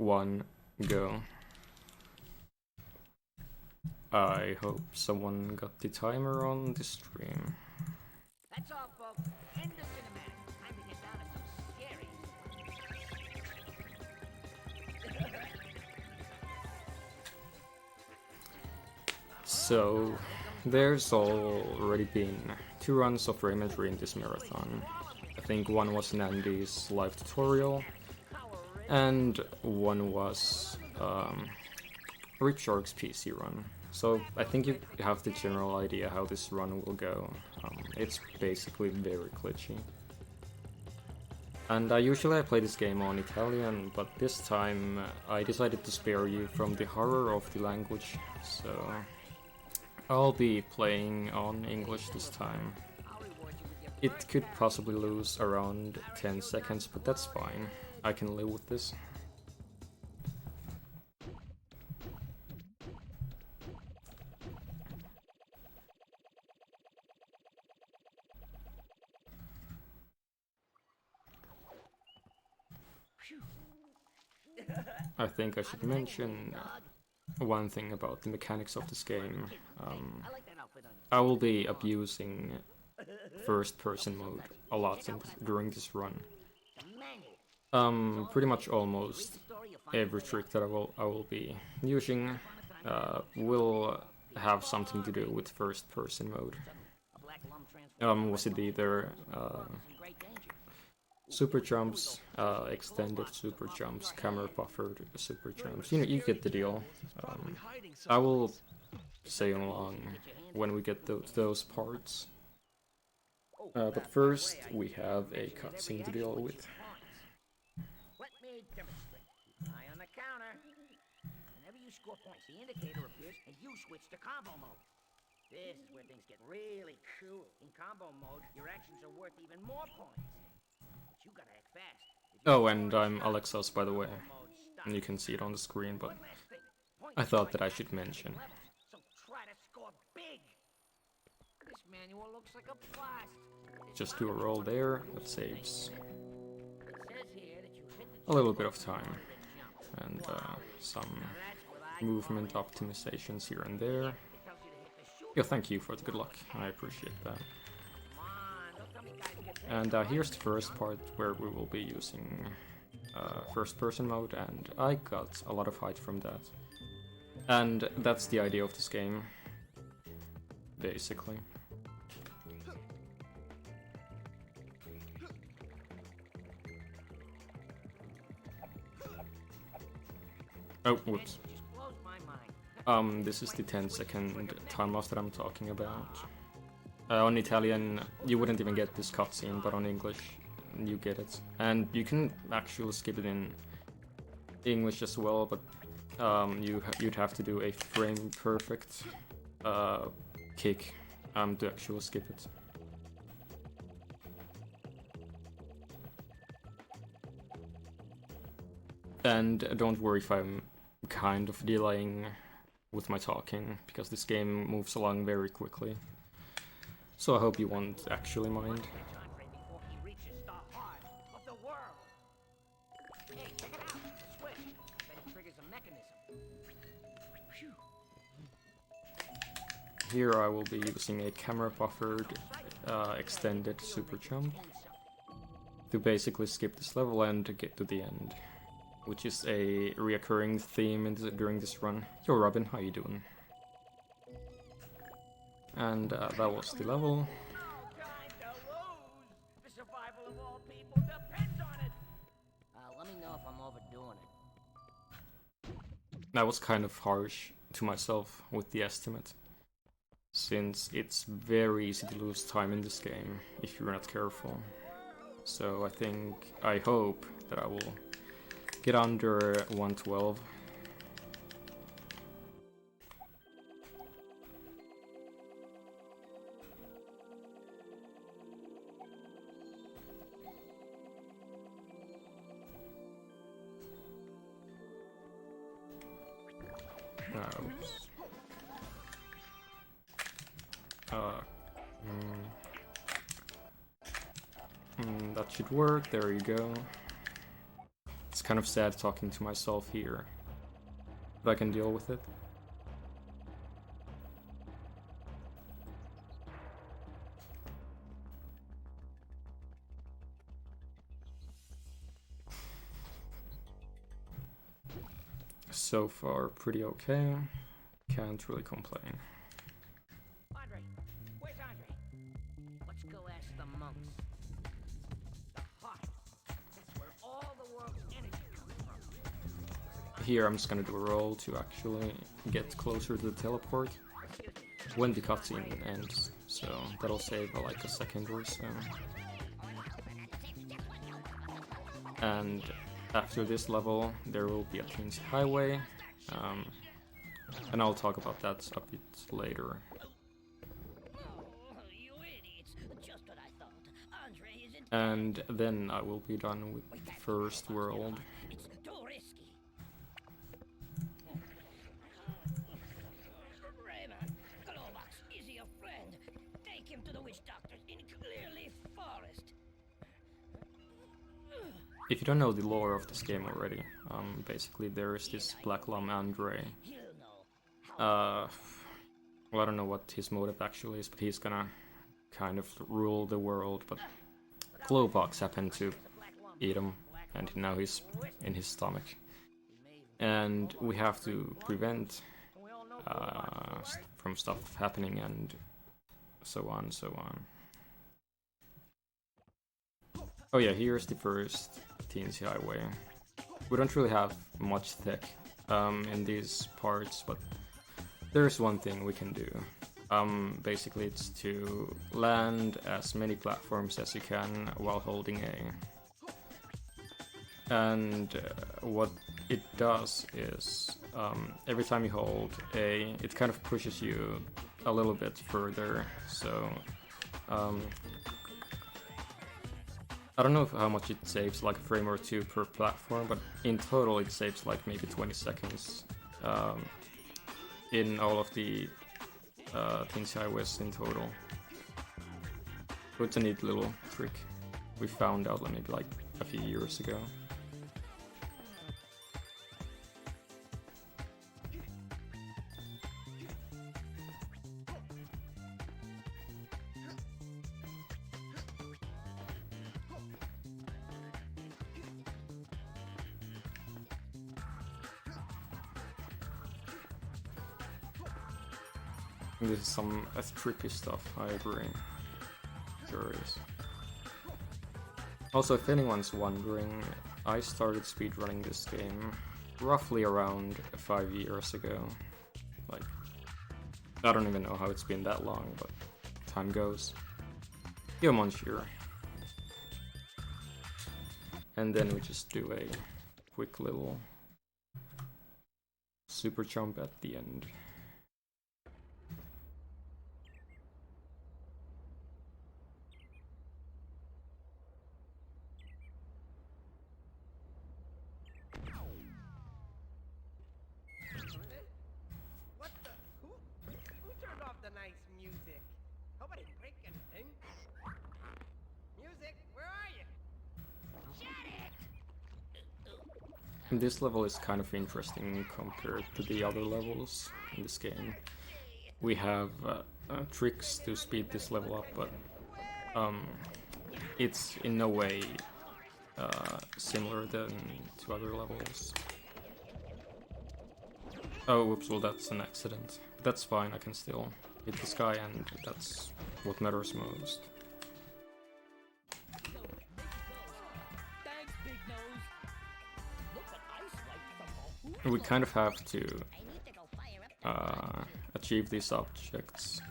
one go. I hope someone got the timer on the stream. That's all, folks. End the cinematic. Time to get down to some scary. So, there's already been 2 runs of Rayman in this marathon. I think one was Nandy's live tutorial, and one was Rip Shark's PC run. So I think you have the general idea how this run will go. It's basically very glitchy. And usually I play this game on Italian, but this time I decided to spare you from the horror of the language, so I'll be playing on English this time. It could possibly lose around 10 seconds, but that's fine. I can live with this. I think I should mention one thing about the mechanics of this game. I will be abusing first-person mode a lot during this run. Pretty much almost every trick that I will be using will have something to do with first-person mode. Was it either super jumps, extended super jumps, camera buffered super jumps. You get the deal. I will say along when we get those parts. But first, we have a cutscene to deal with. Let me demonstrate. Eye on the counter. Whenever you score points, the indicator appears and you switch to combo mode. This is where things get really cool. In combo mode, your actions are worth even more points. But you gotta act fast. Oh, and I'm Alekzoz, by the way. And you can see it on the screen, but I thought that I should mention. So try to score big. This manual looks like a blast. Just do a roll there, that saves It says here that you hit the a little bit of time. And some movement optimizations here and there. Yeah, thank you for the good luck, I appreciate that. And here's the first part where we will be using first-person mode, and I got a lot of height from that. And that's the idea of this game, basically. Oh, whoops. This is the 10-second time loss that I'm talking about. On Italian, you wouldn't even get this cutscene, but on English, you get it. And you can actually skip it in English as well, but you'd have to do a frame-perfect kick to actually skip it. And don't worry if I'm kind of delaying with my talking, because this game moves along very quickly. So I hope you won't actually mind. Here I will be using a camera buffered extended super jump to basically skip this level and get to the end, which is a reoccurring theme during this run. Yo Robin, how you doing? And that was the level. The survival of all people depends on it. Let me know if I'm overdoing it. I was kind of harsh to myself with the estimate, since it's very easy to lose time in this game if you're not careful. So I hope that I will get under 112. That should work, there you go. It's kind of sad talking to myself here, but I can deal with it. So far, pretty okay. Can't really complain. Andre, where's Andre? Let's go ask the monks. The heart. That's where all the world's energy comes from. Here I'm just gonna do a roll to actually get closer to the teleport when the cutscene ends, so that'll save like a second or so. And after this level, there will be a Teensy Highway, and I'll talk about that a bit later. And then I will be done with the first world. Rayman, Globox, is your friend. Take him to the witch doctors in Clearleaf Forest. If you don't know the lore of this game already, basically there is this Black Llama Andre. Well, I don't know what his motive actually is, but he's gonna kind of rule the world, but Globox happened to eat him, and now he's in his stomach. And we have to prevent from stuff happening, and so on, so on. Oh yeah, here's the first Teensy Highway. We don't really have much tech in these parts, but there's one thing we can do. Basically it's to land as many platforms as you can while holding A. And what it does is, every time you hold A, it kind of pushes you a little bit further, so I don't know how much it saves, like a frame or two per platform, but in total it saves like maybe 20 seconds in all of the Teensy Highways in total. So it's a neat little trick we found out maybe like a few years ago. This is some tricky stuff, I agree. Sure is. Also, if anyone's wondering, I started speedrunning this game roughly around 5 years ago. Like, I don't even know how it's been that long, but time goes. Yo, Monsieur. And then we just do a quick little super jump at the end. This level is kind of interesting compared to the other levels in this game. We have tricks to speed this level up, but it's in no way similar than to other levels. Oh, whoops, well that's an accident. But that's fine, I can still hit this guy, and that's what matters most. We kind of have to achieve these objects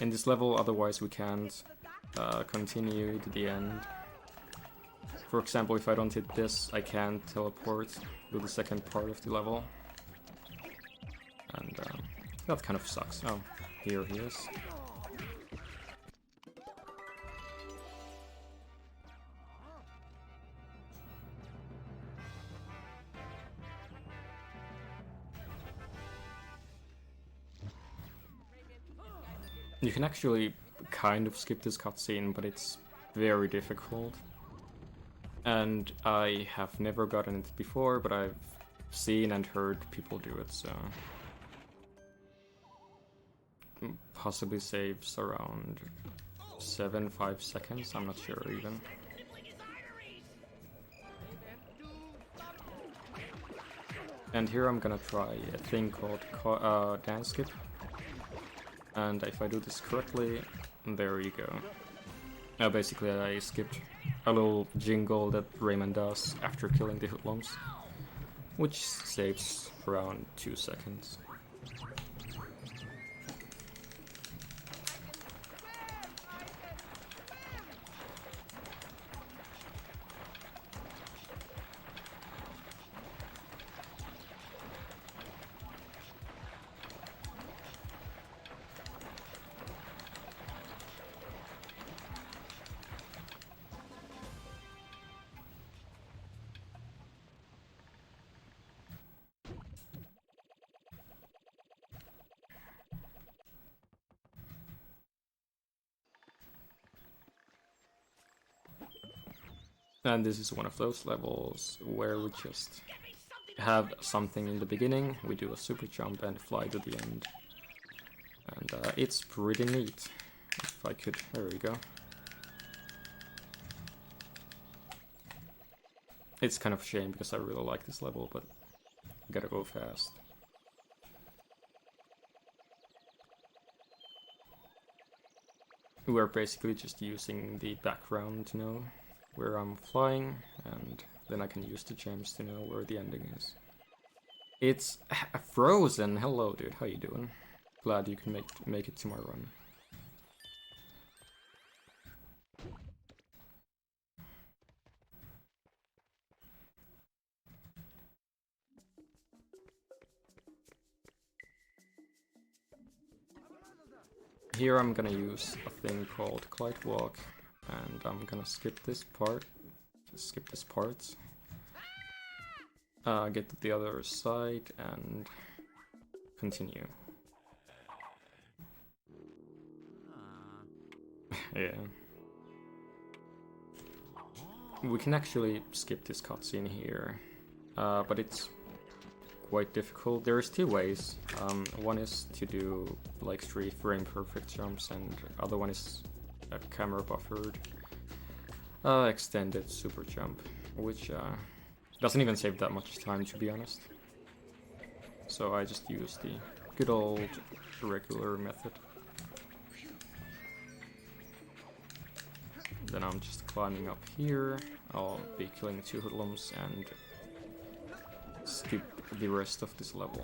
in this level, otherwise we can't continue to the end. For example, if I don't hit this, I can't teleport to the second part of the level. And that kind of sucks. Oh, here he is. You can actually kind of skip this cutscene, but it's very difficult. And I have never gotten it before, but I've seen and heard people do it, so... Possibly saves around 5 seconds, I'm not sure even. And here I'm gonna try a thing called dance skip. And if I do this correctly, there you go. Basically I skipped a little jingle that Rayman does after killing the Hoodlums, which saves around 2 seconds. And this is one of those levels where we just have something in the beginning, we do a super jump and fly to the end. And it's pretty neat. If I could, there we go. It's kind of a shame because I really like this level, but gotta go fast. We're basically just using the background to know where I'm flying, and then I can use the gems to know where the ending is. It's frozen! Hello dude, how you doing? Glad you can make it to my run. Here I'm gonna use a thing called Glide Walk, and I'm gonna skip this part. Get to the other side and continue. Yeah. We can actually skip this cutscene here, but it's quite difficult. There's 2 ways. One is to do like 3 frame perfect jumps, and other one is a camera buffered extended super jump, which doesn't even save that much time, to be honest. So I just use the good old regular method. Then I'm just climbing up here. I'll be killing 2 hoodlums and skip the rest of this level.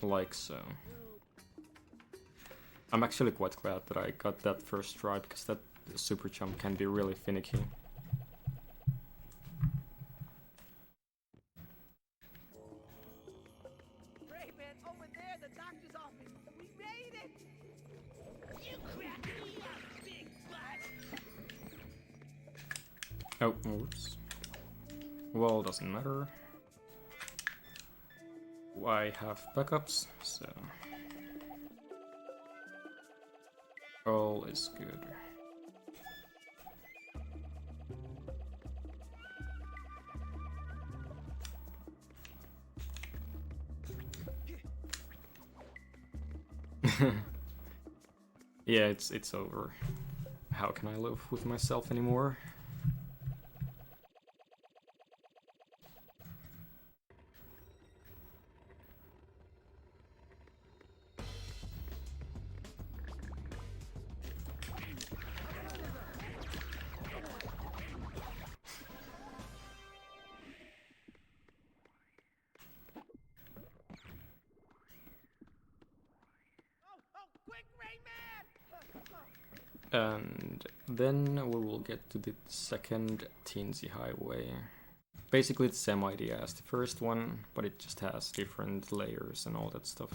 Like so. I'm actually quite glad that I got that first try, because that super jump can be really finicky. Rayman, over there, the doctor's office. We made it! You cracked me up, big butt! Oh, oops. Well, doesn't matter. I have backups, so all is good. Yeah, it's over. How can I live with myself anymore? Quick, Rayman! And then we will get to the second teensy highway. Basically it's the same idea as the first one, but it just has different layers and all that stuff.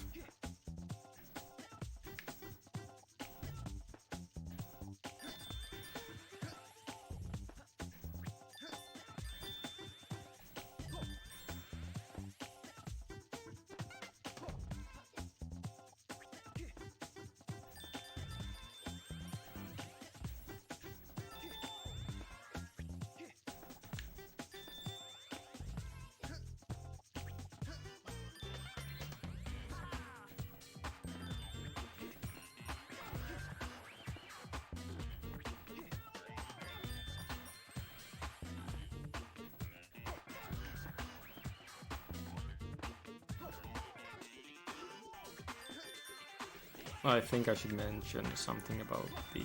I think I should mention something about the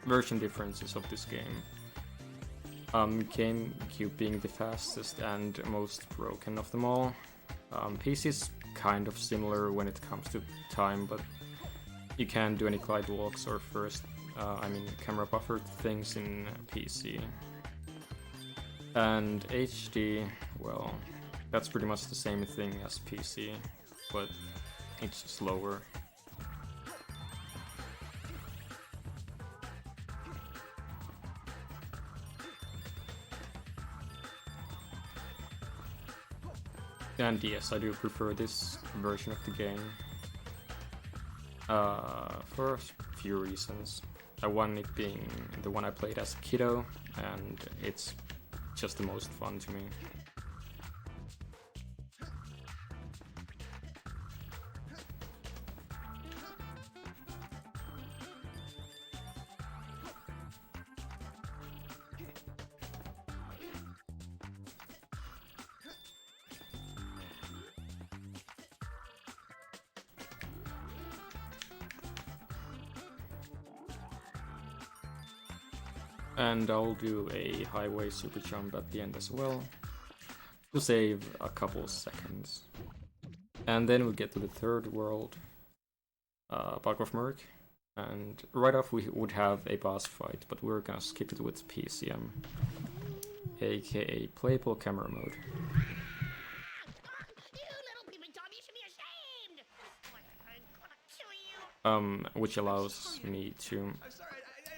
version differences of this game. GameCube being the fastest and most broken of them all. PC is kind of similar when it comes to time, but you can't do any glide walks or camera buffered things in PC. And HD, well, that's pretty much the same thing as PC, but it's slower. And yes, I do prefer this version of the game. For a few reasons. One, it being the one I played as a kiddo, and it's just the most fun to me. And I'll do a highway super jump at the end as well, to save a couple seconds. And then we get to the third world, Bug of Merc, and right off we would have a boss fight, but we're gonna skip it with PCM, aka Playable Camera Mode. Which allows me to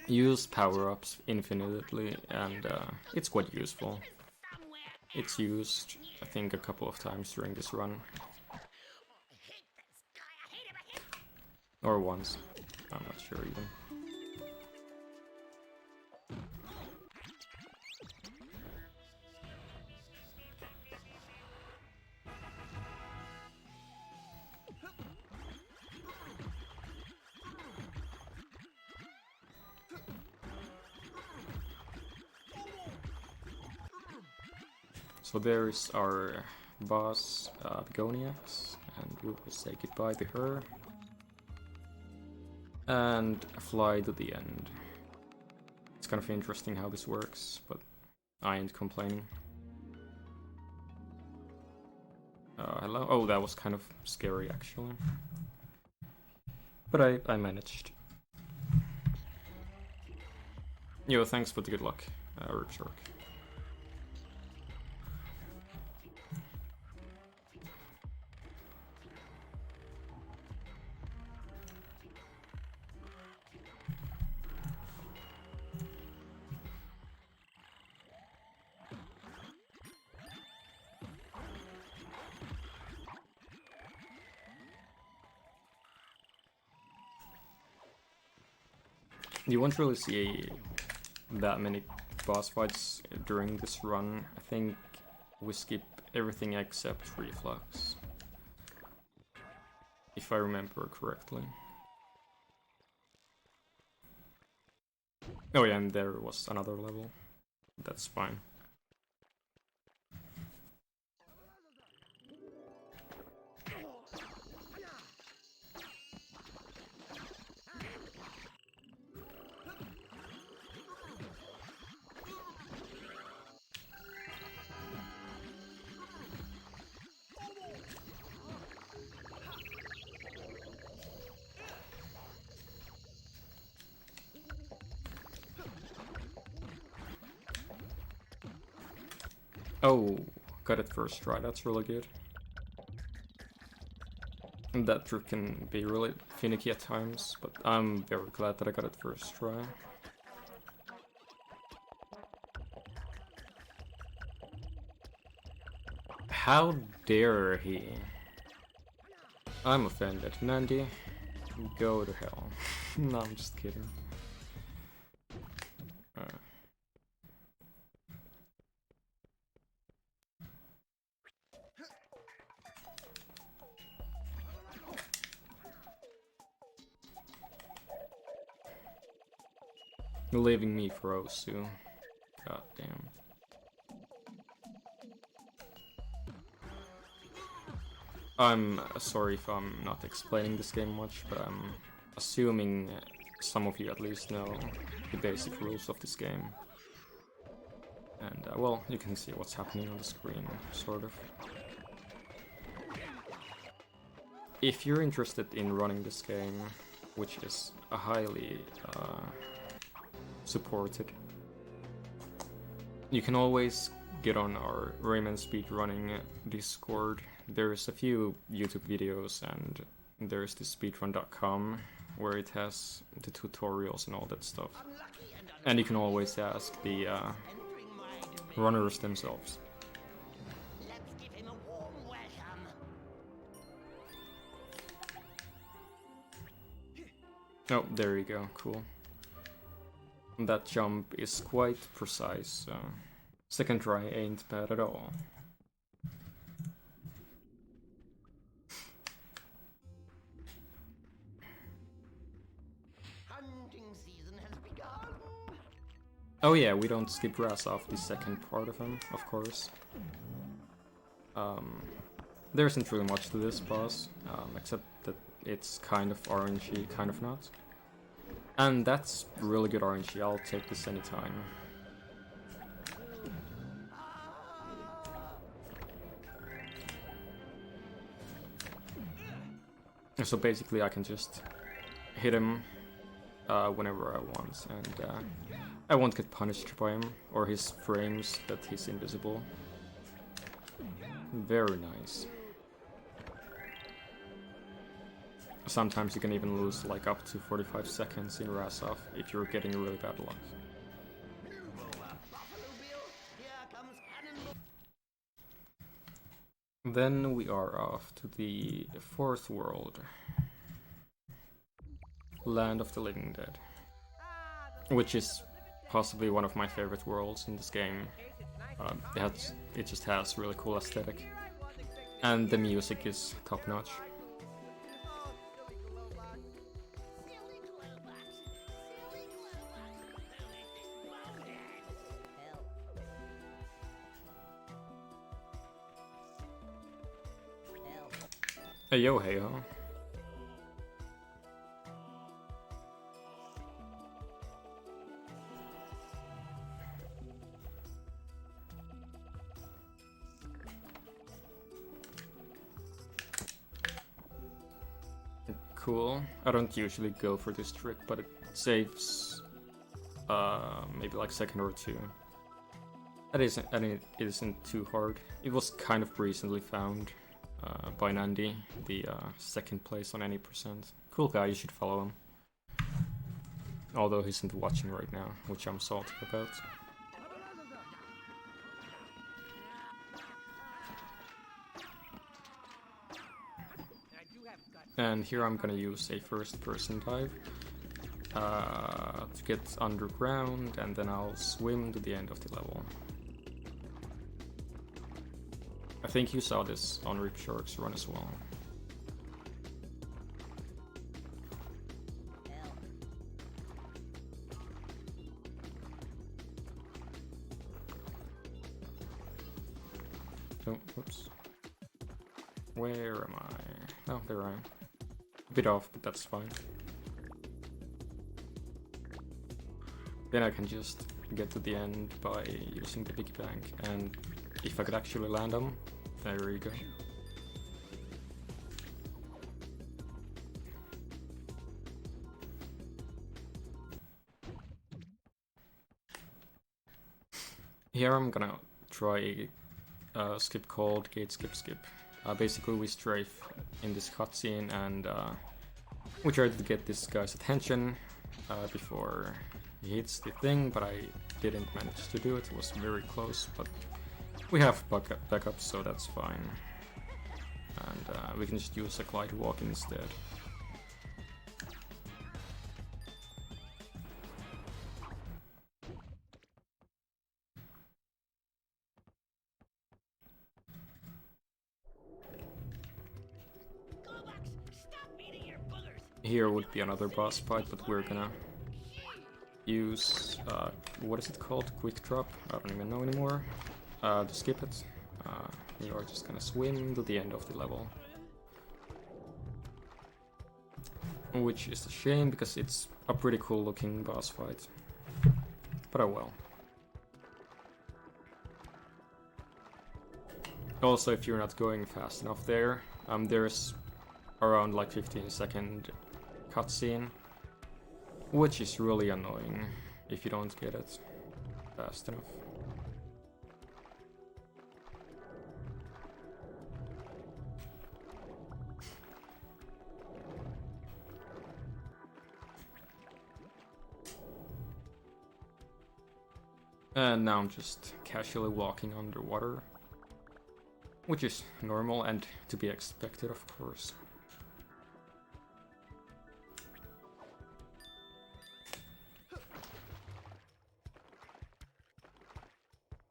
use power-ups infinitely, and it's quite useful. It's used, I think, a couple of times during this run. Or once. I'm not sure even. So there's our boss, Begoniax, and we will say goodbye to her. And fly to the end. It's kind of interesting how this works, but I ain't complaining. Hello? Oh, that was kind of scary actually. But I managed. Yo, thanks for the good luck, Urkshark. You won't really see that many boss fights during this run. I think we skip everything except Reflux, if I remember correctly. Oh yeah, and there was another level. That's fine. Oh, got it first try, that's really good. And that trick can be really finicky at times, but I'm very glad that I got it first try. How dare he? I'm offended. Nandi, go to hell. No, I'm just kidding. Leaving me for Osu. God damn. I'm sorry if I'm not explaining this game much, but I'm assuming some of you at least know the basic rules of this game. And, well, you can see what's happening on the screen, sort of. If you're interested in running this game, which is a highly supported, you can always get on our Rayman Speedrunning Discord. There's a few YouTube videos, and there's the speedrun.com where it has the tutorials and all that stuff. And you can always ask the runners themselves. Let's give him a warm welcome. Oh, there you go, cool. That jump is quite precise, so second try ain't bad at all. Hunting season has begun. Oh yeah, we don't skip grass off the second part of him, of course. There isn't really much to this boss, except that it's kind of RNG, kind of not. And that's really good RNG, I'll take this anytime. So basically I can just hit him whenever I want, and I won't get punished by him or his frames that he's invisible. Very nice. Sometimes you can even lose like up to 45 seconds in Razov if you're getting really bad luck. Then we are off to the fourth world. Land of the Living Dead. Which is possibly one of my favorite worlds in this game. It just has really cool aesthetic. And the music is top notch. Hey yo, hey ho. Cool. I don't usually go for this trick, but it saves maybe like second or two. And it isn't too hard. It was kind of recently found by Nandi, the second place on any percent. Cool guy, you should follow him. Although he isn't watching right now, which I'm salty about. And here I'm gonna use a first-person dive to get underground, and then I'll swim to the end of the level. I think you saw this on Rip Shark's run as well. Oh, whoops. Where am I? Oh, there I am. A bit off, but that's fine. Then I can just get to the end by using the piggy bank, and if I could actually land them, there you go. Here I'm gonna try a skip called Gate Skip Skip. Basically we strafe in this cutscene, and we try to get this guy's attention before he hits the thing, but I didn't manage to do it. It was very close, but we have backup, so that's fine. And we can just use a glide walk instead. Here would be another boss fight, but we're gonna use, what is it called? Quick drop? I don't even know anymore. To skip it. We are just gonna swim to the end of the level. which is a shame because it's a pretty cool looking boss fight. But oh well. Also, if you're not going fast enough there's around like 15-second cutscene, which is really annoying if you don't get it fast enough. And now I'm just casually walking underwater, which is normal and to be expected, of course.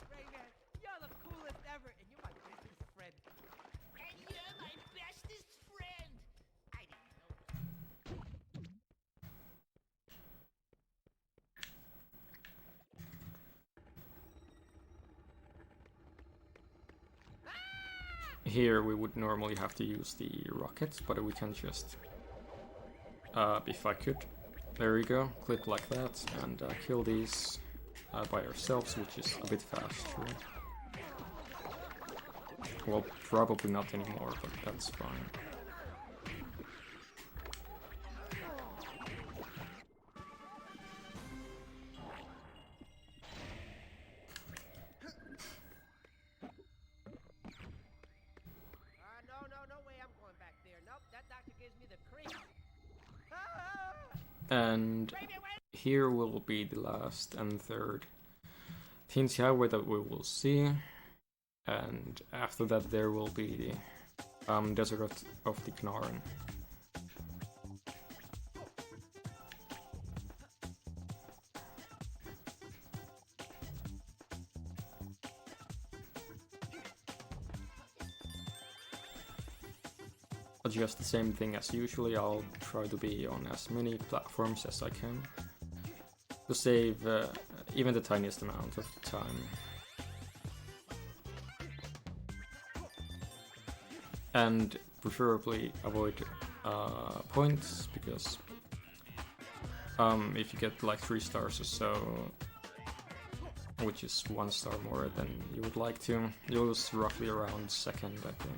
Rayman, you're the coolest ever, and you're my bestest friend. And you're my bestest friend! I didn't know. Here we would normally have to use the rockets, but we can just, if I could, there we go, clip like that, and kill these by ourselves, which is a bit faster. Well, probably not anymore, but that's fine. No way I'm going back there. Nope, that doctor gives me the creeps. And here will be the last and third Teens Highway that we will see, and after that there will be the Desert of the Gnarn. Just the same thing as usually, I'll try to be on as many platforms as I can to save even the tiniest amount of time. And preferably avoid points, because if you get like 3 stars or so, which is 1 star more than you would like to, you'll lose roughly around second, I think.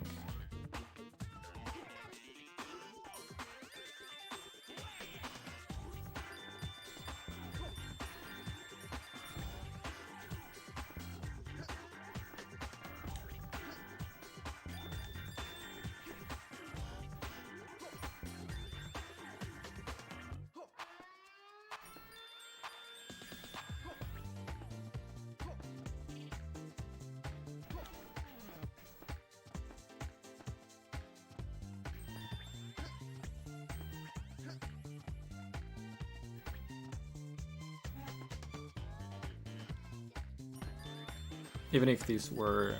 Even if these were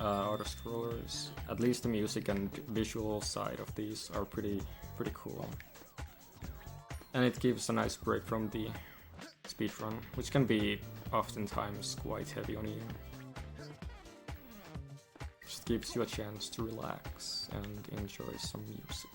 auto-scrollers, at least the music and visual side of these are pretty cool. And it gives a nice break from the speedrun, which can be oftentimes quite heavy on you. Just gives you a chance to relax and enjoy some music.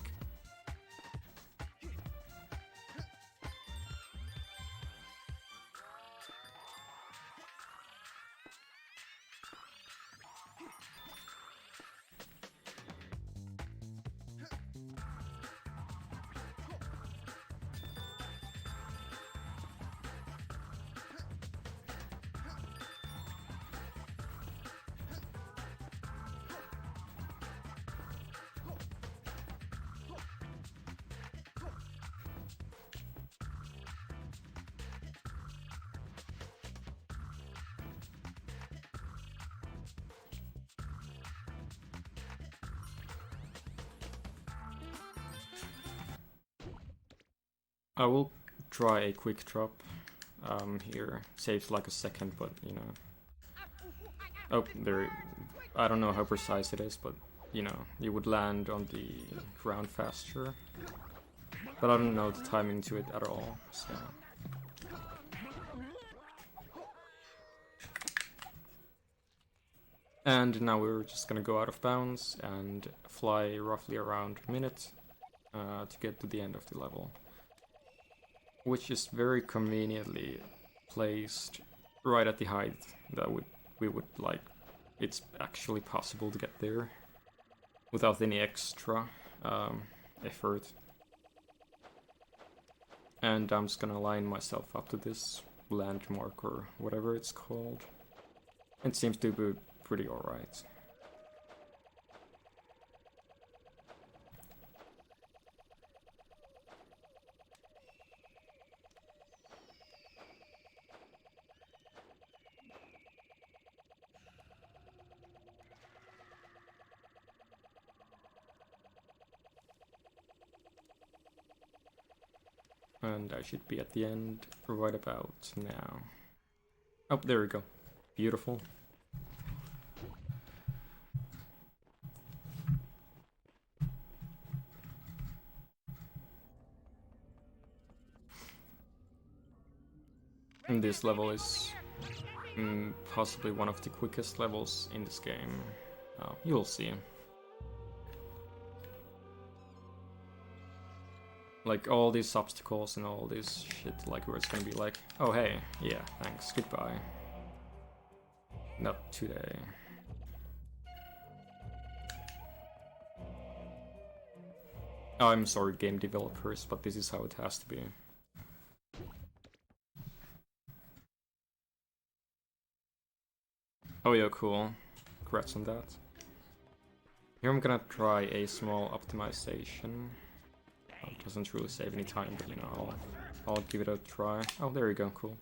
I will try a quick drop here. Saves like a second, but you know. Oh, there. I don't know how precise it is, but you know, you would land on the ground faster. But I don't know the timing to it at all, so. And now we're just gonna go out of bounds and fly roughly around a minute. to get to the end of the level, which is very conveniently placed right at the height that we would like. It's actually possible to get there without any extra effort. And I'm just gonna line myself up to this landmark or whatever it's called. It seems to be pretty alright. And I should be at the end right about now. Oh, there we go. Beautiful. And this level is possibly one of the quickest levels in this game. You'll see. Like all these obstacles and all this shit, like where it's gonna be like, oh hey, yeah, thanks, goodbye. Not today. I'm sorry, game developers, but this is how it has to be. Oh yeah, cool. Congrats on that. Here I'm gonna try a small optimization. It doesn't really save any time, but you know, I'll give it a try. Oh, there you go, cool.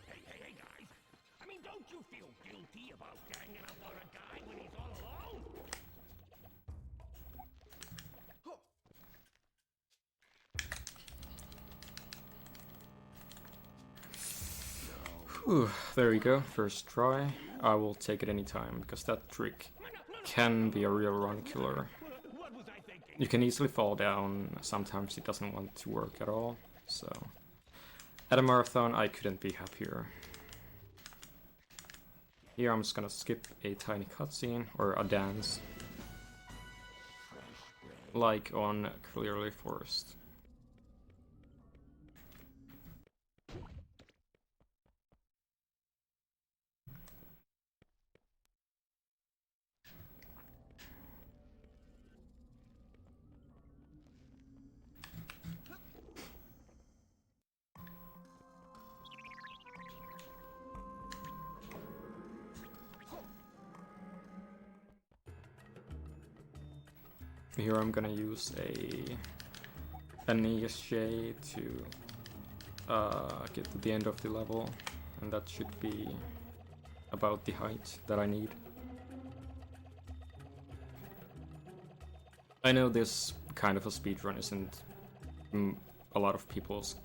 Hey guys, I mean, don't you feel guilty about ganging up on a guy when he's all alone? Whew, there you go, first try. I will take it anytime, because that trick can be a real run killer. What was I thinking? You can easily fall down, sometimes it doesn't want to work at all, so... At a marathon, I couldn't be happier. Here I'm just gonna skip a tiny cutscene, or a dance. Like on Clearly Forest. Here I'm gonna use an ESJ to get to the end of the level, and that should be about the height that I need. I know this kind of a speedrun isn't a lot of people's,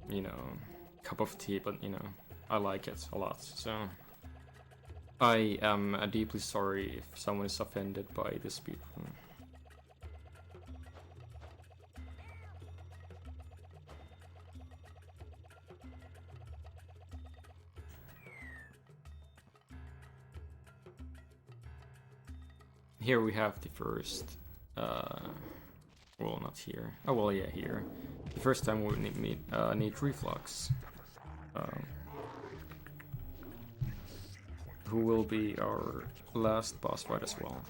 you know, cup of tea, but you know, I like it a lot, so I am deeply sorry if someone is offended by this speedrun. Here we have the first, well, not here. Oh, well, yeah, here. The first time we need reflux. Who will be our last boss fight as well.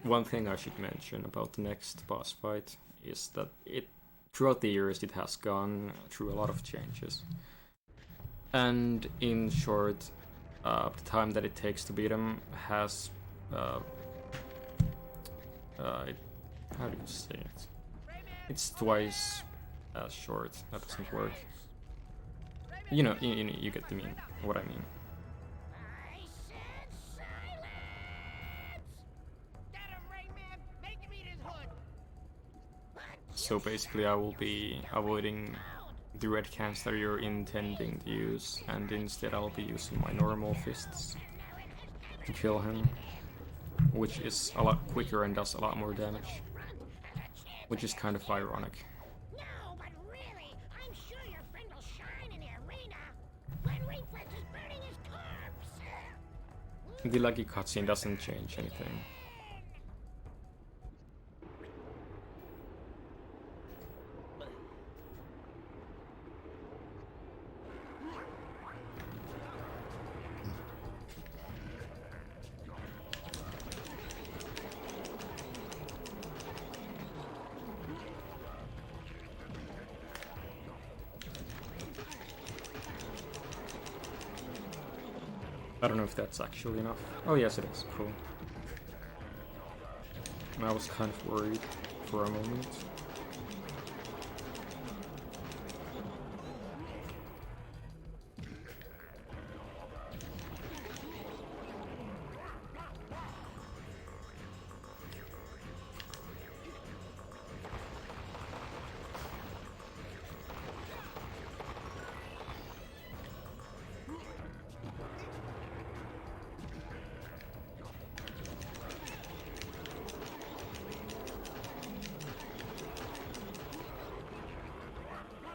One thing I should mention about the next boss fight is that throughout the years it has gone through a lot of changes. And in short, the time that it takes to beat him has... how do you say it? It's twice as short. That doesn't work. You know, you get what I mean. I said silence! Get him, Rayman! Make him eat his hood! So basically I will be avoiding the red cans that you're intending to use, and instead I'll be using my normal fists. to kill him, which is a lot quicker and does a lot more damage, which is kind of ironic. No, but really, I'm sure your friend will shine in the arena when Reflex is burning his corpse. The lucky cutscene doesn't change anything. I don't know if that's actually enough. Oh yes, it is. Cool. I was kind of worried for a moment.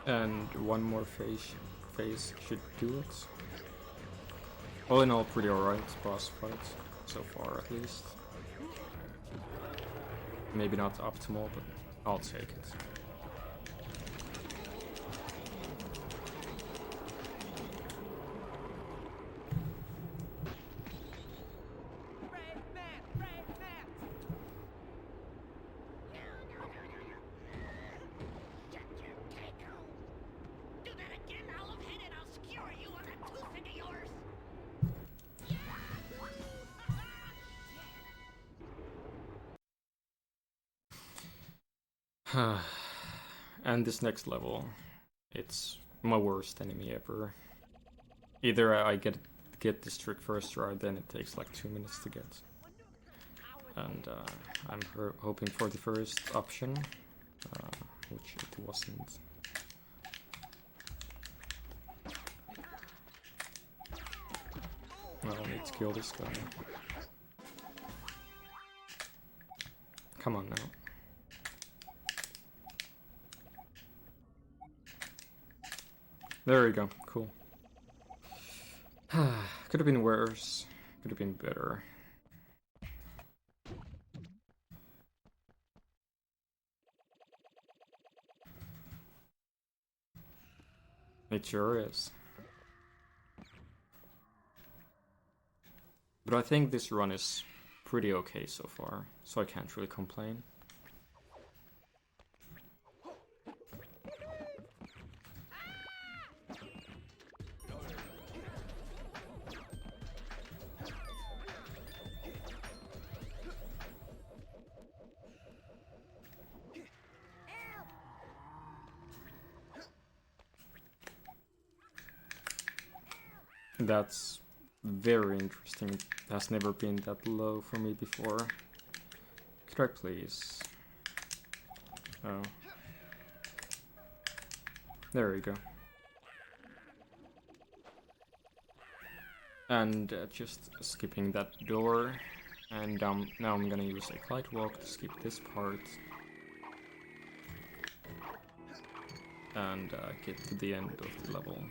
And one more phase should do it. All in all, pretty alright boss fight, so far at least. Maybe not optimal, but I'll take it. Do that again, Olive Head, and I'll skewer you on that tooth into yours. And this next level, it's my worst enemy ever. Either I get this trick first try, then it takes like 2 minutes to get. And I'm hoping for the first option, which it wasn't. I don't need to kill this guy. Come on now. There we go, cool. Could have been worse, could have been better. It sure is. But I think this run is pretty okay so far, so I can't really complain. That's very interesting. It has never been that low for me before. Could I please? Oh. There we go. And just skipping that door. And now I'm gonna use a kite walk to skip this part. And get to the end of the level.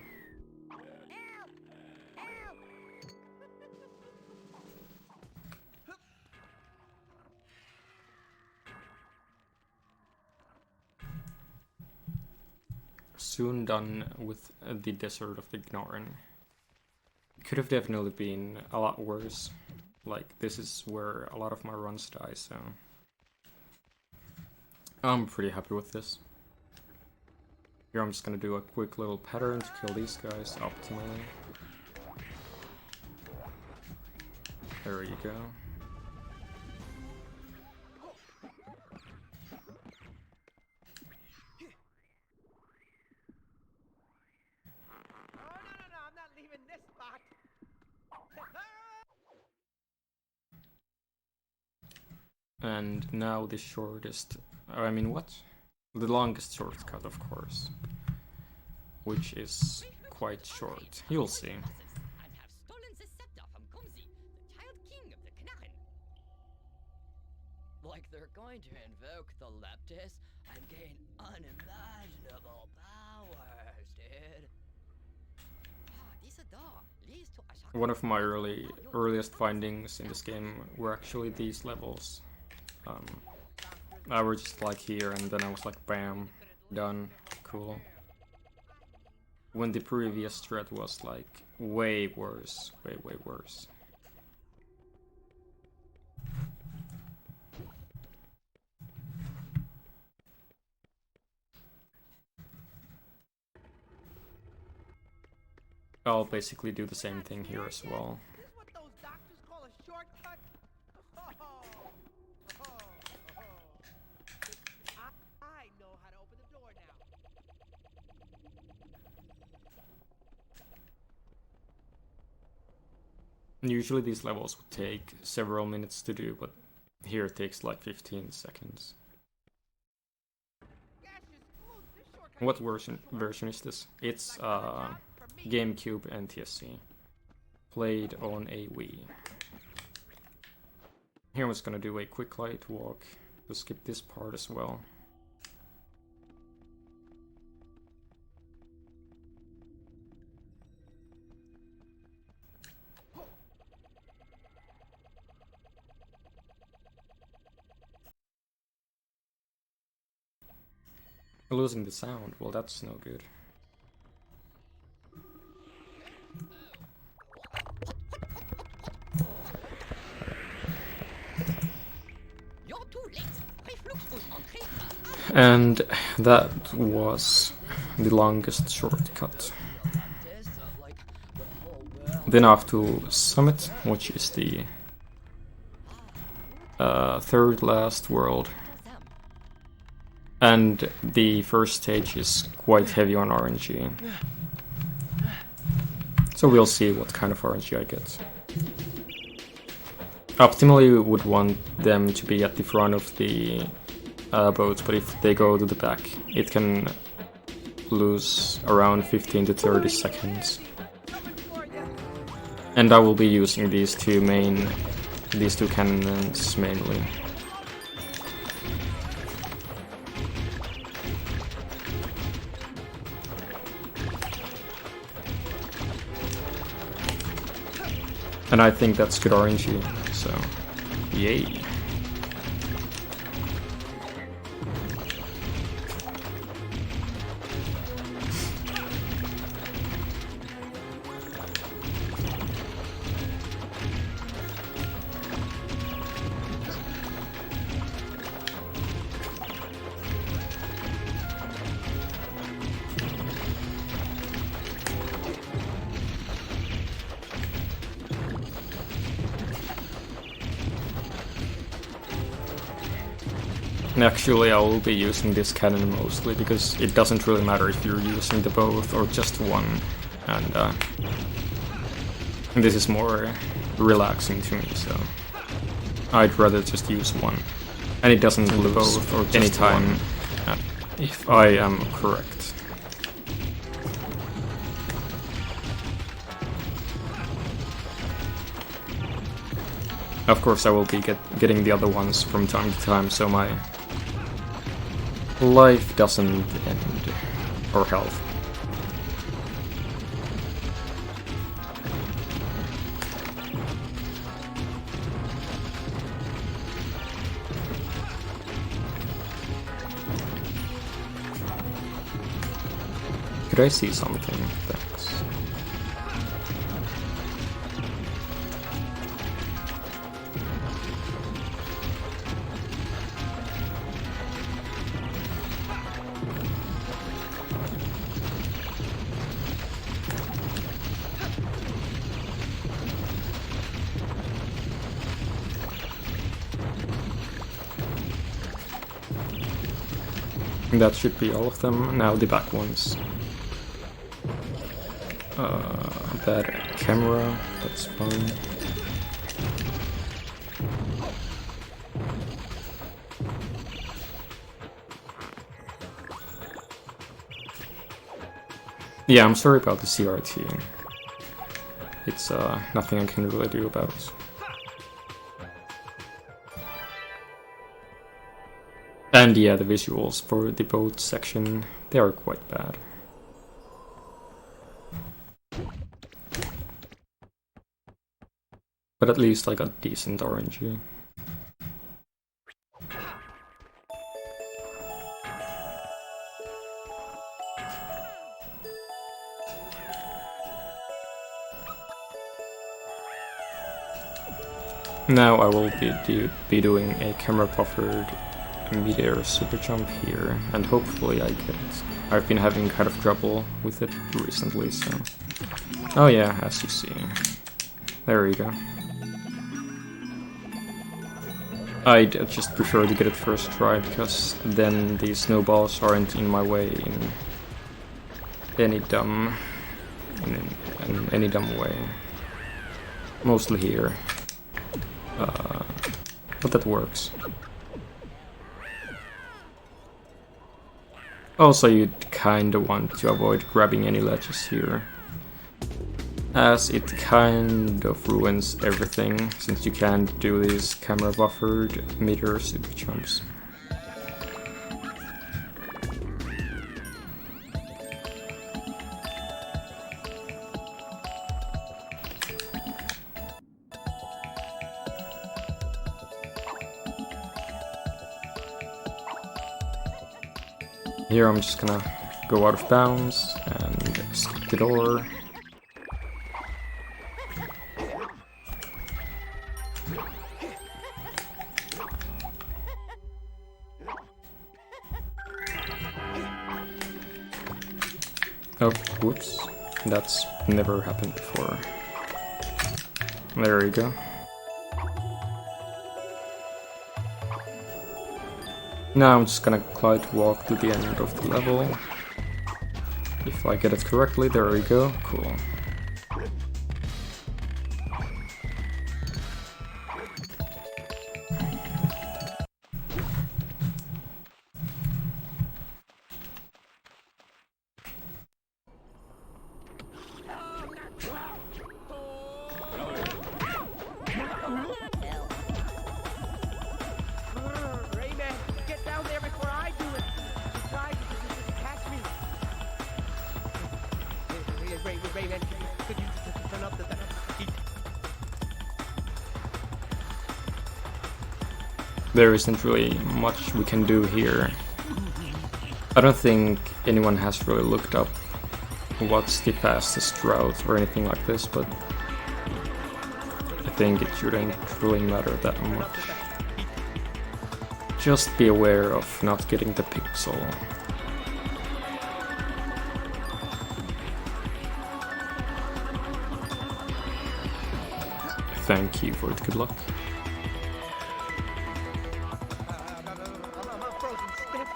Soon done with the Desert of the Gnorin. Could have definitely been a lot worse. Like, this is where a lot of my runs die, so I'm pretty happy with this. Here I'm just gonna do a quick little pattern to kill these guys optimally. There you go. And now the shortest, I mean what? The longest shortcut, of course. Which is quite short. You'll see. And have stolen the scepter from Kumsi, the child going to invoke the Leptis and gain unimaginable powers, dude. This door leads to a One of my earliest findings in this game were actually these levels. I was just like here, and then I was like, bam, done, cool. When the previous thread was like way worse, way worse. I'll basically do the same thing here as well. Is this what those doctors call a shortcut? I know how to open the door now. Usually these levels would take several minutes to do, but here it takes like 15 seconds. What version is this? It's GameCube NTSC. Played on a Wii. Here I was gonna do a quick light walk. We'll skip this part as well. Losing the sound, well that's no good. And that was the longest shortcut. Then off to Summit, which is the third last world. And the first stage is quite heavy on RNG. So we'll see what kind of RNG I get. Optimally, we would want them to be at the front of the boats, but if they go to the back, it can lose around 15 to 30 seconds. And I will be using these two cannons mainly. And I think that's good RNG, so yay. Actually, I will be using this cannon mostly, because it doesn't really matter if you're using the both or just one, and this is more relaxing to me, so I'd rather just use one. And it doesn't lose both or any time, if I am correct. Of course, I will be getting the other ones from time to time, so my life doesn't end, or health. Could I see something? Thanks. That should be all of them. Now the back ones. Bad camera, that's fine. Yeah, I'm sorry about the CRT. It's nothing I can really do about it. And yeah, the visuals for the boat section, they are quite bad. But at least I got decent RNG. Now I will be doing a camera buffered meteor super jump here, and hopefully I get it. I've been having kind of trouble with it recently, so... Oh yeah, as you see. There you go. I'd just prefer to get it first try, because then the snowballs aren't in my way in any dumb way. Mostly here. But that works. Also, you'd kinda want to avoid grabbing any ledges here, as it kind of ruins everything, since you can't do these camera buffered meteor super jumps. Here I'm just gonna go out of bounds and skip the door. Oh, whoops. That's never happened before. There you go. Now I'm just gonna try to walk to the end of the level. If I get it correctly, there we go. Cool. Rayman, get down there before I do it. The guy catch me. Rayman, could you turn up the heat? There isn't really much we can do here. I don't think anyone has really looked up what's the fastest route or anything like this, but I think it shouldn't really matter that much. Just be aware of not getting the pixel. Thank you for it, good luck. I'm frozen stiff.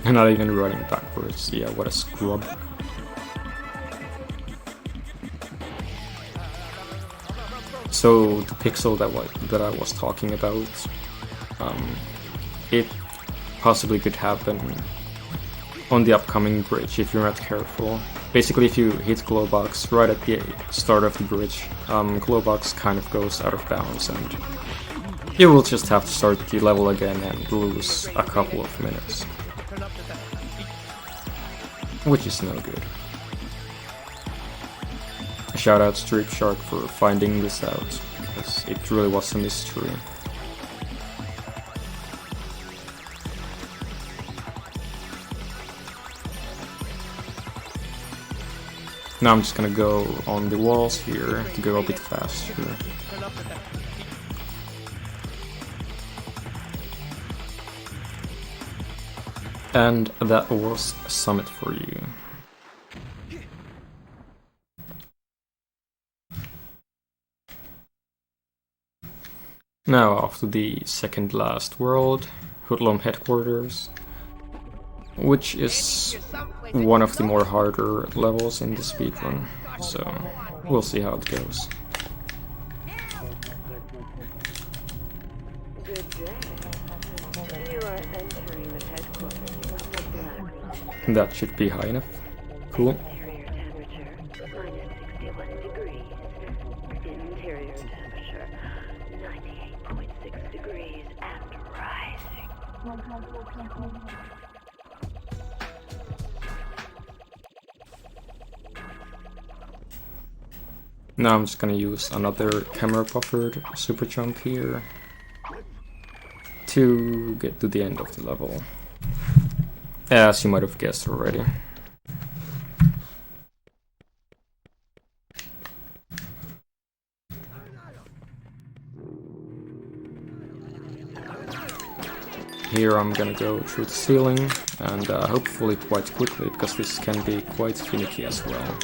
I'm not even running backwards. Yeah, what a scrub. So the pixel that I was talking about, it possibly could happen on the upcoming bridge if you're not careful. Basically, if you hit Glowbox right at the start of the bridge, Glowbox kind of goes out of bounds, and you will just have to start the level again and lose a couple of minutes. Which is no good. Shout out Streep Shark for finding this out, because it really was a mystery. Now I'm just gonna go on the walls here to go a bit faster. And that was Summit for you. Now off to the second last world, Hoodlum Headquarters, which is one of the more harder levels in the speedrun, so we'll see how it goes. Good day. Here I That should be high enough. Cool. Interior temperature, -61 degrees. Interior temperature, 98.6 degrees and rising. Now I'm just gonna use another camera buffered super jump here to get to the end of the level. As you might have guessed already. Here I'm gonna go through the ceiling, and hopefully quite quickly, because this can be quite finicky as well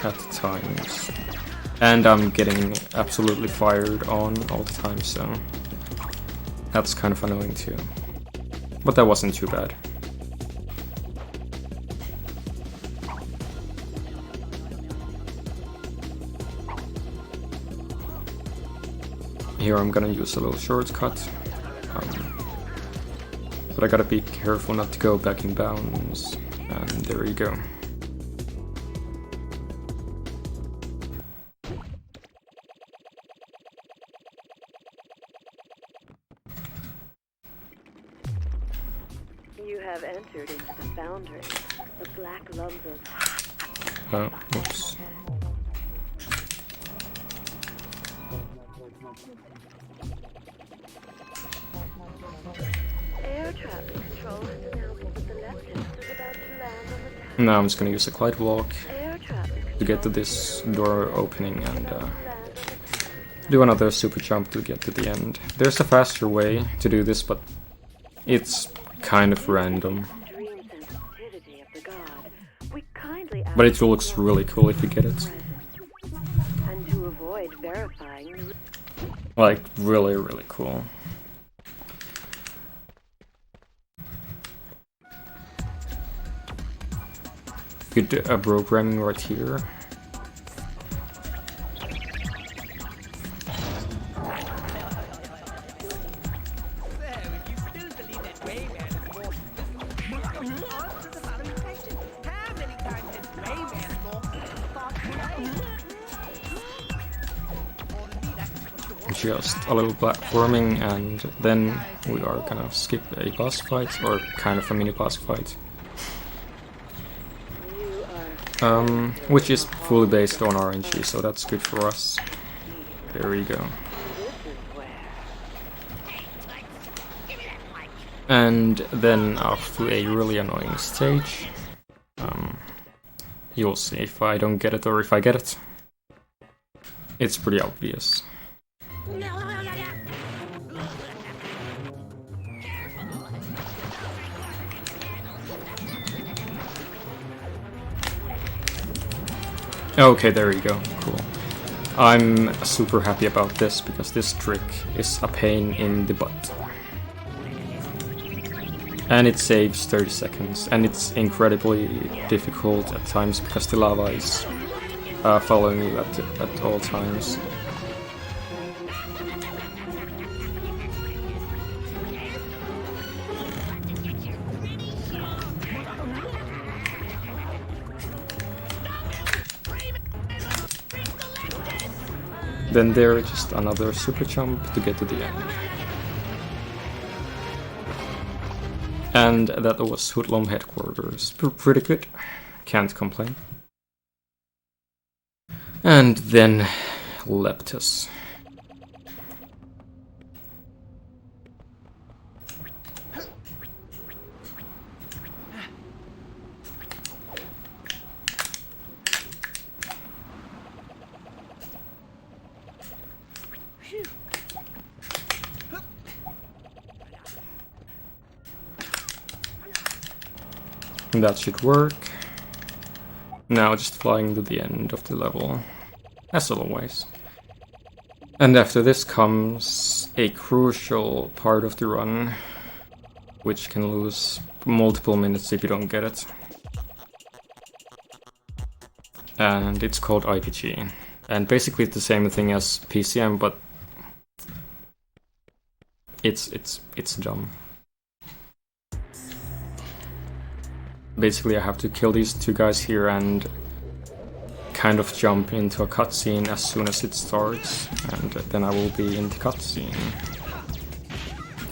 at times. And I'm getting absolutely fired on all the time, so that's kind of annoying too. But that wasn't too bad. Here I'm gonna use a little shortcut. But I gotta be careful not to go back in bounds. And there you go. You have entered into the foundry. The black lumps of Whoops. air traffic control has announced that the Leptis is about to land on the town. Now I'm just gonna use a glide walk Air traffic to get to this door opening and do another super jump to get to the end. There's a faster way to do this, but it's kind of random. extreme sensitivity of the god. We kindly ask But it looks really cool if you get it. presence. And to avoid verifying the Like, really, really cool. Good programming right here. So, if you still believe that Rayman is more answer the following question. How many times has Rayman thought Just a little platforming, and then we are gonna skip a boss fight, or kind of a mini boss fight. Which is fully based on RNG, so that's good for us. There we go. And then after a really annoying stage, you'll see if I don't get it or if I get it. It's pretty obvious. Okay, there you go. Cool. I'm super happy about this because this trick is a pain in the butt. And it saves 30 seconds, and it's incredibly difficult at times because the lava is following you at all times. Then there, just another super jump to get to the end. And that was Hoodlum headquarters. Pretty good. Can't complain. And then Leptis. That should work. Now just flying to the end of the level, as always. And after this comes a crucial part of the run, which can lose multiple minutes if you don't get it. And it's called IPG. And basically it's the same thing as PCM, but it's dumb. Basically, I have to kill these two guys here and kind of jump into a cutscene as soon as it starts, and then I will be in the cutscene.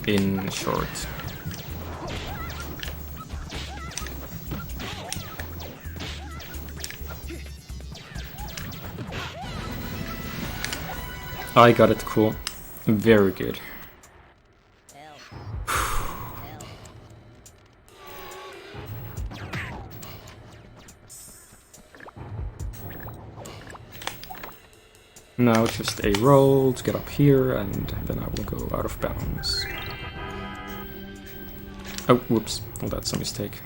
In short. I got it, cool. Very good. Now just a roll to get up here, and then I will go out of bounds. Oh, whoops. Well, that's a mistake.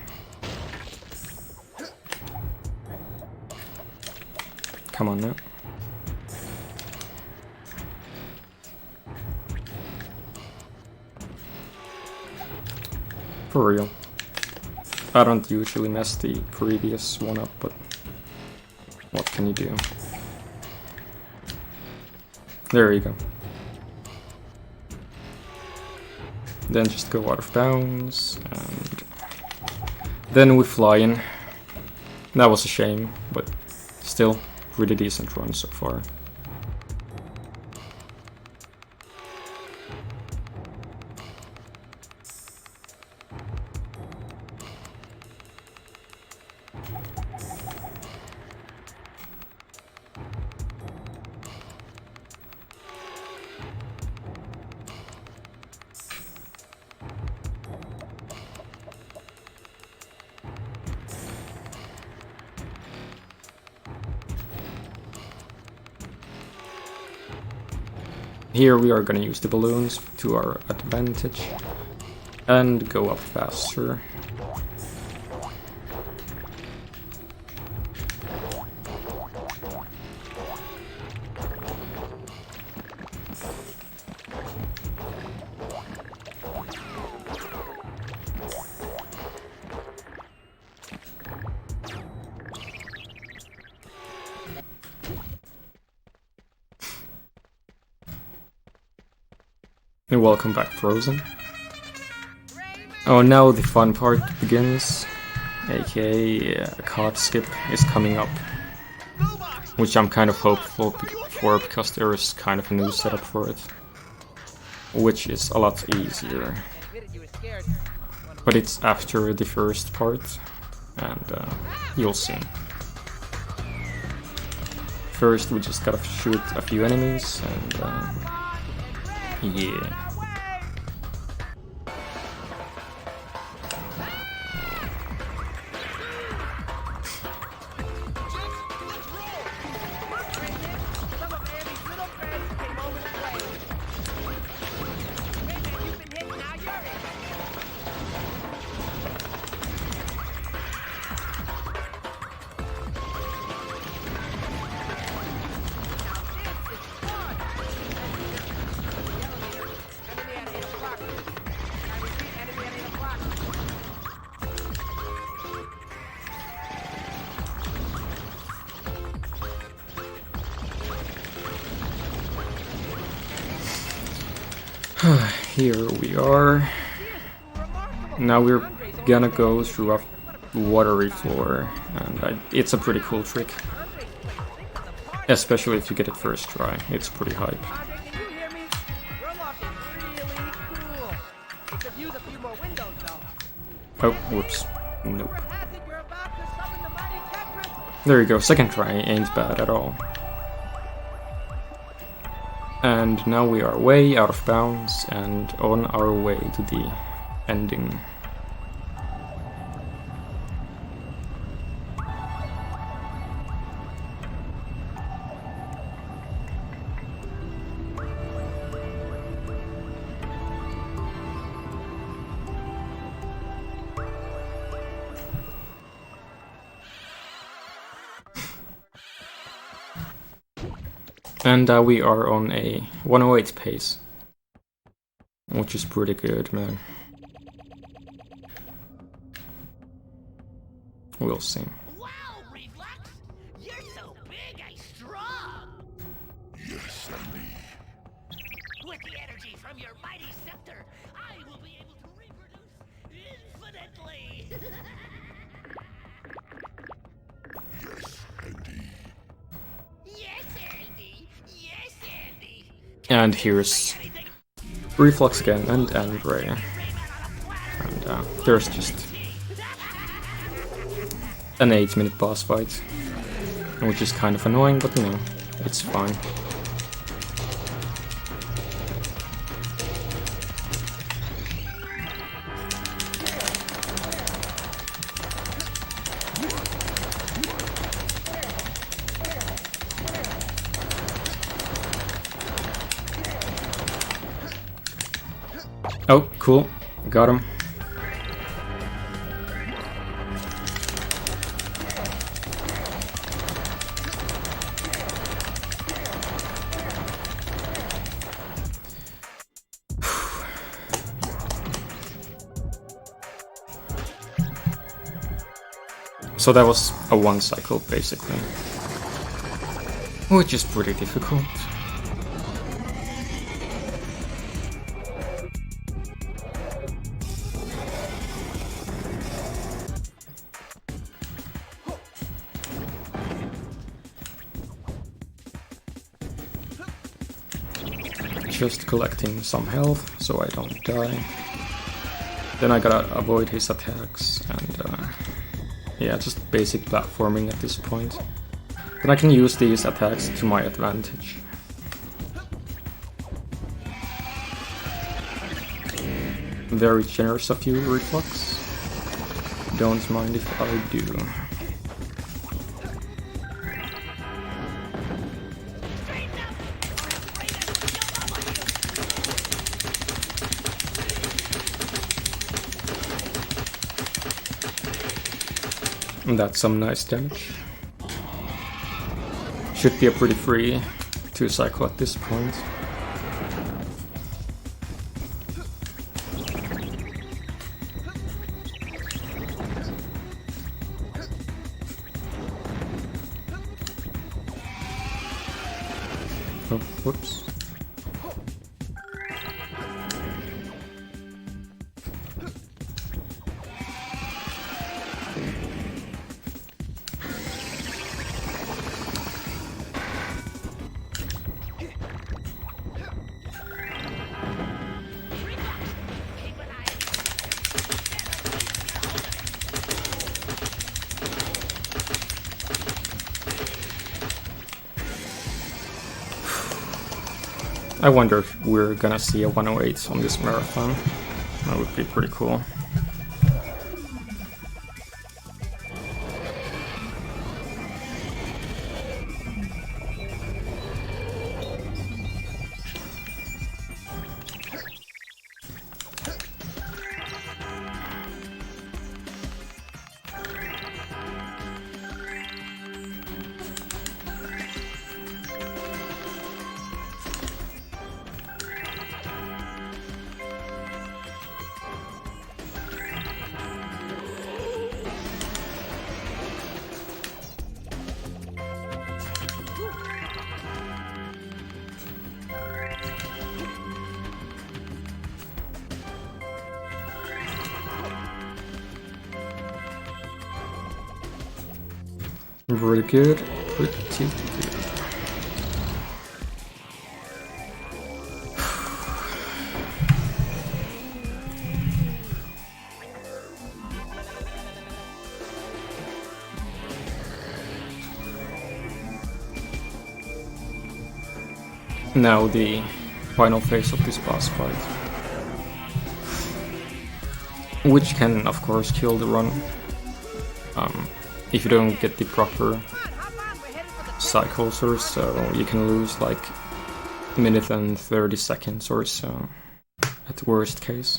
Come on now. For real. I don't usually mess the previous one up, but what can you do? There you go. Then just go out of bounds, and then we fly in. That was a shame, but still, pretty decent run so far. Here we are gonna use the balloons to our advantage and go up faster. And welcome back, Frozen. Oh, now the fun part begins, aka a card skip is coming up, which I'm kind of hopeful for because there is kind of a new setup for it, which is a lot easier. But it's after the first part, and you'll see. First, we just gotta shoot a few enemies, and yeah. Here we are. Now we're gonna go through a watery floor, and it's a pretty cool trick. Especially if you get it first try, it's pretty hype. Oh, whoops. Nope. There you go, second try ain't bad at all. And now we are way out of bounds and on our way to the ending. And we are on a 108 pace, which is pretty good, man. We'll see. Wow, Reflex! You're so big and strong! Yes, Andy. With the energy from your mighty scepter, I will be able to reproduce infinitely! And here's Reflux again and Ray. And there's just an 8-minute boss fight, which is kind of annoying, but you know, it's fine. Oh, cool. Got him. So that was a 1 cycle, basically. Which is pretty difficult. Just collecting some health so I don't die. Then I gotta avoid his attacks and yeah, just basic platforming at this point. Then I can use these attacks to my advantage. Very generous of you, Reflux. Don't mind if I do. That's some nice damage. Should be a pretty free 2 cycle at this point. Oh, whoops. I wonder if we're gonna see a 108 on this marathon. That would be pretty cool. Pretty good, pretty good. Now the final phase of this boss fight, which can of course kill the run if you don't get the proper cycles or so. You can lose like a minute and 30 seconds or so at the worst case.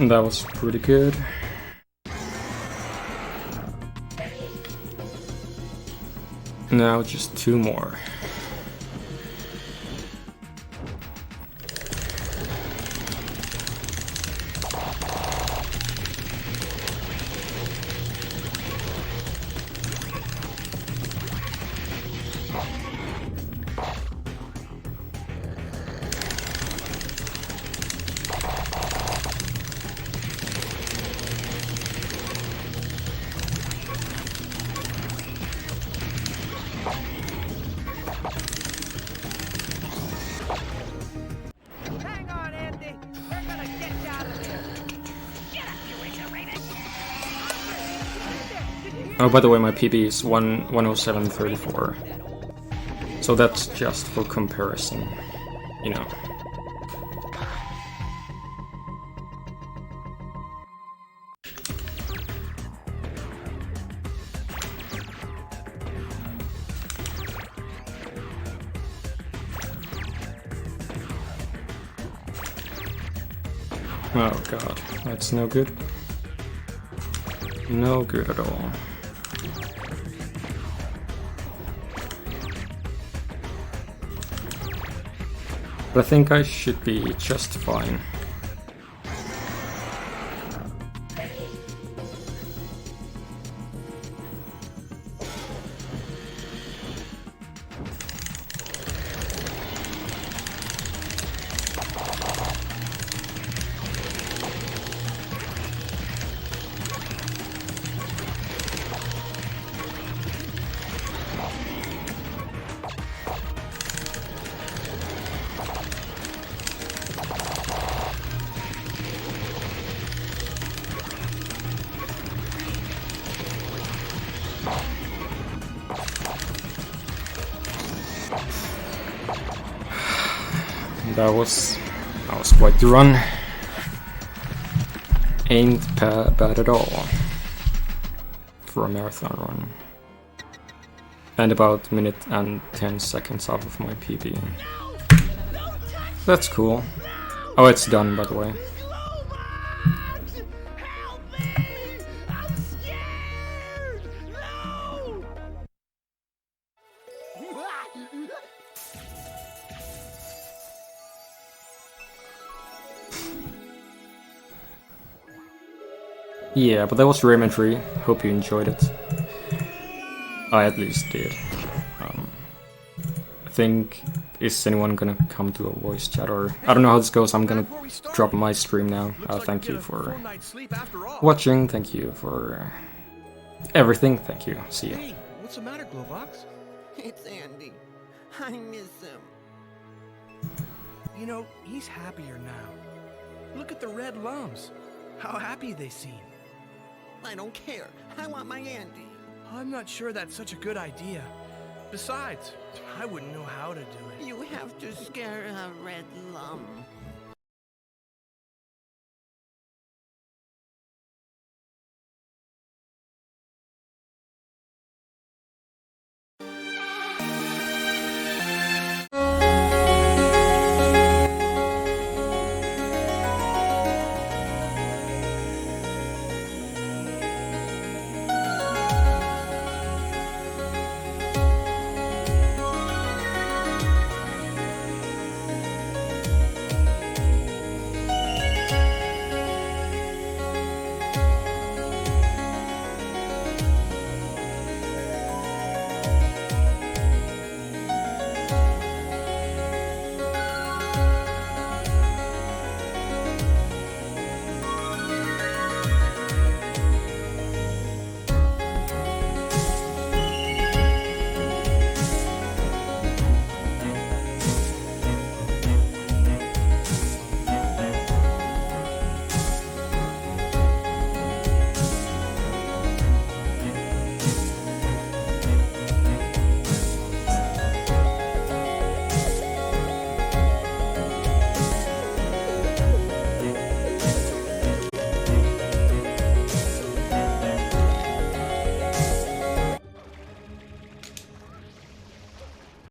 And that was pretty good. Now just 2 more. Hang on, Andy. We're gonna get you out of there. Oh, by the way, my PB is 107.34. So that's just for comparison, you know. Oh god, that's no good. No good at all. But I think I should be just fine. That was quite the run. Ain't bad at all for a marathon run. And about a minute and 10 seconds off of my PB. That's cool. Oh, it's done, by the way. Help me! I'm scared! No! Yeah, but that was Rayman 3. Hope you enjoyed it. I at least did. I think, is anyone gonna come to a voice chat, or I don't know how this goes. I'm gonna drop my stream now. Thank you for watching. Thank you for everything. Thank you. See you. Hey, what's the matter, Glowbox? It's Andy. I miss him. You know, he's happier now. Look at the red lumps. How happy they seem. I don't care. I want my Andy. I'm not sure that's such a good idea. Besides, I wouldn't know how to do it. You have to scare a red lump.